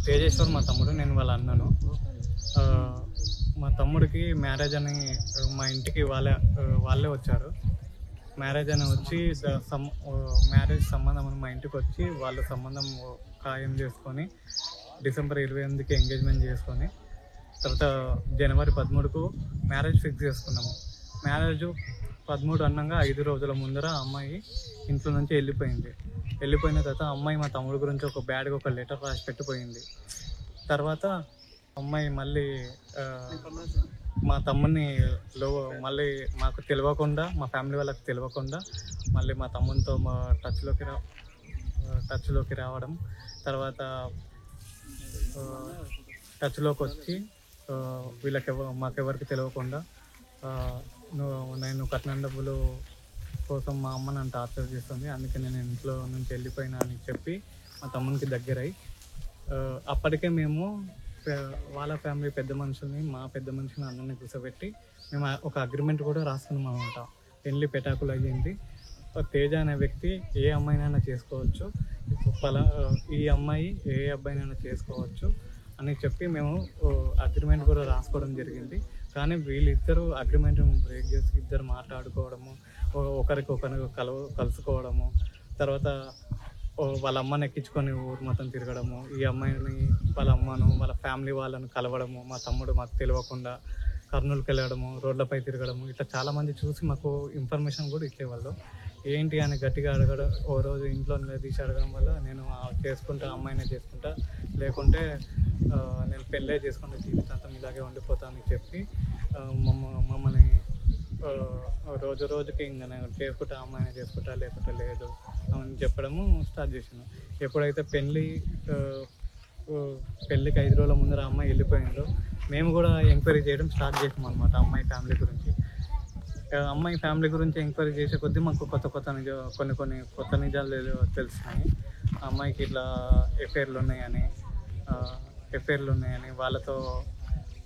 తేజేశ్వర్ మా తమ్ముడు, నేను వాళ్ళ అన్నను. మా తమ్ముడికి మ్యారేజ్ అని మా ఇంటికి వాళ్ళే వచ్చారు. మ్యారేజ్ అని వచ్చి మ్యారేజ్ సంబంధం అని మా ఇంటికి వచ్చి వాళ్ళు సంబంధం ఖాయం చేసుకొని డిసెంబర్ 28కి ఎంగేజ్మెంట్ చేసుకొని తర్వాత జనవరి 13కు మ్యారేజ్ ఫిక్స్ చేసుకున్నాము. మ్యారేజ్ 13 అన్నాక 5 రోజుల ముందర అమ్మాయి ఇంట్లో నుంచి వెళ్ళిపోయిన తర్వాత అమ్మాయి మా తమ్ముడి గురించి ఒక బ్యాడ్గా ఒక లెటర్ రాసి పెట్టిపోయింది. తర్వాత అమ్మాయి మళ్ళీ మా తమ్ముడిని మళ్ళీ మాకు తెలియకుండా, మా ఫ్యామిలీ వాళ్ళకి తెలియకుండా మళ్ళీ మా తమ్మునితో మా టచ్లోకి రావడం, తర్వాత టచ్లోకి వచ్చి మాకెవరికి తెలియకుండా నేను కట్నం డబ్బులు కోసం మా అమ్మ నన్ను టార్చర్ చేస్తుంది, అందుకే నేను ఇంట్లో నుంచి వెళ్ళిపోయినా అని చెప్పి మా తమ్మునికి దగ్గరై అప్పటికే మేము వాళ్ళ ఫ్యామిలీ పెద్ద మనుషుల్ని, మా పెద్ద మనుషుల్ని అందరినీ కూర్చోబెట్టి మేము ఒక అగ్రిమెంట్ కూడా రాసుకున్నాం అనమాట. పెళ్ళి పెటాకులు అయ్యింది. తేజ అనే వ్యక్తి ఏ అమ్మాయినైనా చేసుకోవచ్చు, ఈ అమ్మాయి ఏ అబ్బాయినైనా చేసుకోవచ్చు అని చెప్పి మేము అగ్రిమెంట్ కూడా రాసుకోవడం జరిగింది. కానీ వీళ్ళిద్దరూ అగ్రిమెంట్ బ్రేక్ చేసి ఇద్దరు మాట్లాడుకోవడము, ఒకరికొకరు కలుసుకోవడము, తర్వాత వాళ్ళ అమ్మని ఎక్కించుకొని ఊరు మొత్తం తిరగడము, ఈ అమ్మాయిని వాళ్ళ అమ్మను వాళ్ళ ఫ్యామిలీ వాళ్ళను కలవడము, మా తమ్ముడు మాకు తెలియకుండా కర్నూలుకి వెళ్ళడము, రోడ్లపై తిరగడము, ఇట్లా చాలామంది చూసి మాకు ఇన్ఫర్మేషన్ కూడా ఇచ్చేవాళ్ళు. ఏంటి అని గట్టిగా అడగడం, ఓ రోజు ఇంట్లో తీసి అడగడం వల్ల నేను చేసుకుంటా, అమ్మాయినే చేసుకుంటా, లేకుంటే నేను పెళ్ళే చేసుకుంటే జీవితాంతం ఇలాగే ఉండిపోతా అని చెప్పి మమ్మల్ని రోజుకి ఇంకా నేను చేసుకుంటా, అమ్మాయిని చేసుకుంటా లేకుంటే లేదు అని చెప్పడము స్టార్ట్ చేసాను. ఎప్పుడైతే పెళ్ళికి 5 రోజుల ముందర అమ్మాయి వెళ్ళిపోయిందో మేము కూడా ఎంక్వైరీ చేయడం స్టార్ట్ చేసాం అనమాట. అమ్మాయి ఫ్యామిలీ గురించి ఎంక్వైరీ చేసే కొద్దీ మాకు కొన్ని కొత్త నిజాలు తెలిసినాయి. అమ్మాయికి ఇట్లా ఎఫ్ఐఆర్లు ఉన్నాయని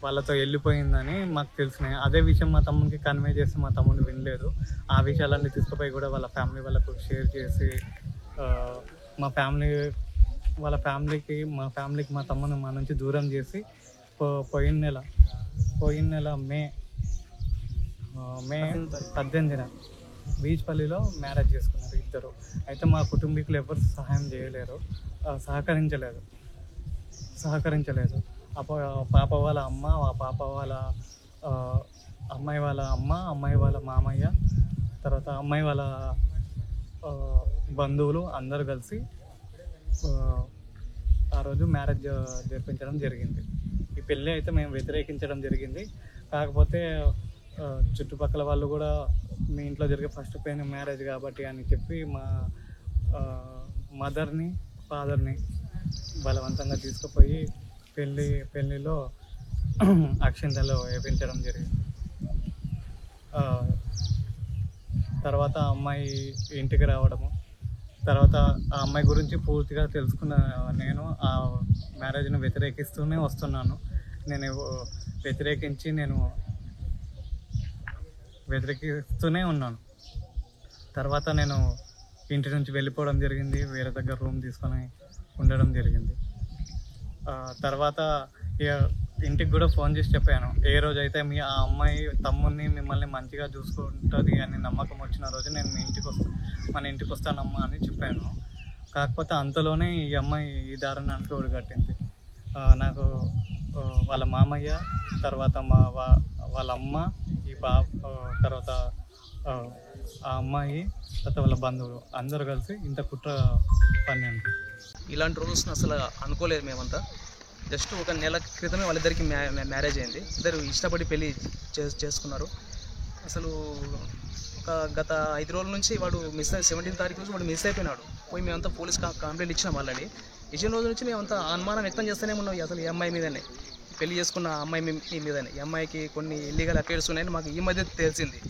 వాళ్ళతో వెళ్ళిపోయిందని మాకు తెలిసినాయి. అదే విషయం మా తమ్మునికి కన్వే చేస్తే మా తమ్ముడు వినలేదు. ఆ విషయాలన్నీ తీసుకుపోయి కూడా వాళ్ళ ఫ్యామిలీ వాళ్ళకు షేర్ చేసి మా ఫ్యామిలీకి మా తమ్ముని మా నుంచి దూరం చేసి పోయిన నెల మే 18న బీచ్పల్లిలో మ్యారేజ్ చేసుకున్నారు ఇద్దరు. అయితే మా కుటుంబీకులు ఎవరు సహకరించలేదు. పాప వాళ్ళ అమ్మ, పాప వాళ్ళ అమ్మాయి వాళ్ళ అమ్మ, అమ్మాయి వాళ్ళ మామయ్య, తర్వాత అమ్మాయి వాళ్ళ బంధువులు అందరూ కలిసి ఆ రోజు మ్యారేజ్ జరిపించడం జరిగింది. ఈ పెళ్ళి అయితే మేము వ్యతిరేకించడం జరిగింది. కాకపోతే చుట్టుపక్కల వాళ్ళు కూడా మీ ఇంట్లో జరిగే ఫస్ట్ పెయిన్ మ్యారేజ్ కాబట్టి అని చెప్పి మా మదర్ని, ఫాదర్ని బలవంతంగా తీసుకుపోయి పెళ్ళిలో అక్షింతలు వేయించడం జరిగింది. తర్వాత అమ్మాయి ఇంటికి రావడము, తర్వాత ఆ అమ్మాయి గురించి పూర్తిగా తెలుసుకున్న నేను ఆ మ్యారేజ్ను వ్యతిరేకిస్తూనే వస్తున్నాను. వ్యతిరేకిస్తూనే ఉన్నాను. తర్వాత నేను ఇంటి నుంచి వెళ్ళిపోవడం జరిగింది, వేరే దగ్గర రూమ్ తీసుకొని ఉండడం జరిగింది. తర్వాత ఇంటికి కూడా ఫోన్ చేసి చెప్పాను, ఏ రోజైతే ఆ అమ్మాయి తమ్ముడిని మిమ్మల్ని మంచిగా చూసుకుంటుంది అని నమ్మకం వచ్చిన రోజు నేను మన ఇంటికి వస్తానమ్మా అని చెప్పాను. కాకపోతే అంతలోనే ఈ అమ్మాయి ఈ దారుణానికి ఒడిగట్టింది. నాకు వాళ్ళ మామయ్య, తర్వాత వాళ్ళ అమ్మ, తర్వాత ఆ అమ్మాయి, తర్వాత వాళ్ళ బంధువులు అందరూ కలిసి ఇంత కుట్ర పన్నాను. ఇలాంటి రోజున అసలు అనుకోలేదు మేమంతా. జస్ట్ ఒక నెల క్రితమే వాళ్ళిద్దరికి మ్యారేజ్ అయింది. ఇద్దరు ఇష్టపడి పెళ్ళి చేసుకున్నారు. అసలు గత 5 రోజుల నుంచి వాడు 17వ తారీఖు నుంచి వాడు మిస్ అయిపోయినాడు. పోయి మేమంతా పోలీస్ కంప్లైంట్ ఇచ్చినాం. వాళ్ళని ఇచ్చిన రోజు నుంచి మేమంతా అనుమానం వ్యక్తం చేస్తూనే ఉన్నాం. అసలు ఈ అమ్మాయి మీదనే, పెళ్లి చేసుకున్న అమ్మాయి మీదనే, ఈ అమ్మాయికి కొన్ని ఇల్లీగల్ అఫైర్స్ ఉన్నాయని మాకు ఈ మధ్య తెలిసింది.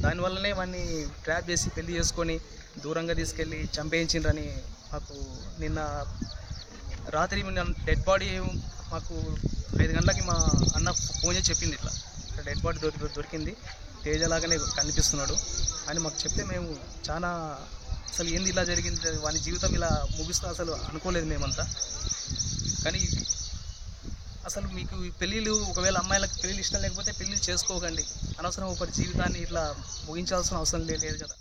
దానివల్లనే వాడిని ట్రాప్ చేసి పెళ్లి చేసుకొని దూరంగా తీసుకెళ్ళి చంపేయించిండ్రని మాకు నిన్న రాత్రి డెడ్ బాడీ మాకు 5 గంటలకి మా అన్న ఫోన్ చేసి చెప్పింది, ఇట్లా డెడ్ బాడీ దొరికింది, తేజలాగానే కనిపిస్తున్నాడు అని మాకు చెప్తే మేము చాలా అసలు ఏంది ఇలా జరిగింది, వాని జీవితం ఇలా ముగిస్తా అసలు అనుకోలేదు మేమంతా. కానీ అసలు మీకు ఈ పెళ్ళిళ్ళు ఒకవేళ అమ్మాయిలకు పెళ్ళిళ్ళు ఇష్టం లేకపోతే పెళ్ళిళ్ళు చేసుకోకండి. అనవసరం ఒకరి జీవితాన్ని ఇట్లా ముగించాల్సిన అవసరం లేదు కదా.